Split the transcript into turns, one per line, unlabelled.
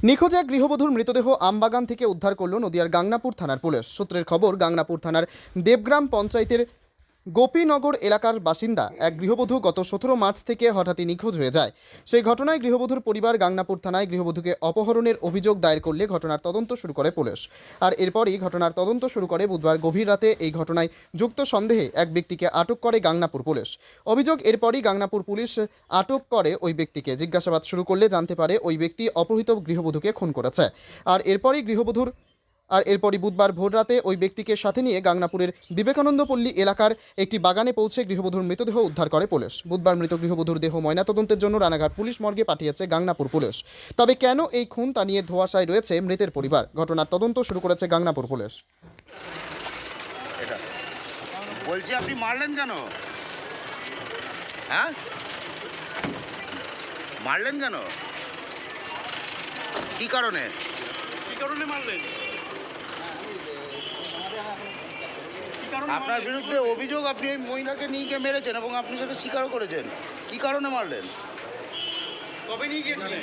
নিখোঁজ এক গৃহবধূর মৃতদেহ আমবাগান থেকে উদ্ধার করল নদিয়ার গাংনাপুর থানার পুলিশ। সূত্রের খবর, গাংনাপুর থানার দেবগ্রাম পঞ্চায়েতের গোপীনগর এলাকার বাসিন্দা এক গৃহবধূ গত 17 মার্চ থেকে হঠাৎই নিখোঁজ হয়ে যায়। সেই ঘটনায় গৃহবধূর পরিবার গাংনাপুর থানায় গৃহবধূকে অপহরণের অভিযোগ দায়ের করলে ঘটনার তদন্ত শুরু করে পুলিশ। আর এরপরই ঘটনার তদন্ত শুরু করে বুধবার গভীর রাতে এই ঘটনায় যুক্ত সন্দেহে এক ব্যক্তিকে আটক করে গাংনাপুর পুলিশ। অভিযোগ, এরপরই গাংনাপুর পুলিশ আটক করে ওই ব্যক্তিকে। জিজ্ঞাসাবাদ শুরু করলে জানতে পারে ওই ব্যক্তি অপহৃত গৃহবধূকে খুন করেছে। আর এরপরই বুধবার ভোররাতে ওই ব্যক্তিকে সাথে নিয়ে গাংনাপুরের বিবেকানন্দ পল্লী এলাকার একটি বাগানে পৌঁছে গৃহবধূর মৃতদেহ উদ্ধার করে পুলিশ। বুধবার মৃত গৃহবধূর দেহ ময়নাতদন্তের জন্য রানাঘাট পুলিশ মর্গে পাঠিয়েছে গাংনাপুর পুলিশ। তবে কেন এই খুন তা নিয়ে ধোঁয়াশায় রয়েছে মৃতের পরিবার। ঘটনার তদন্ত শুরু করেছে গাংনাপুর পুলিশ।
বলছি, আপনি মারলেন কেন? হ্যাঁ, মারলেন কেন? কি কারণে?
মারলেন?
আপনার বিরুদ্ধে অভিযোগ, আপনি ওই মহিলাকে নিয়ে গিয়ে মেরেছেন এবং আপনি সেটা স্বীকারও করেছেন। কি কারণে মারলেন?
কবে নিয়ে গিয়েছিলেন?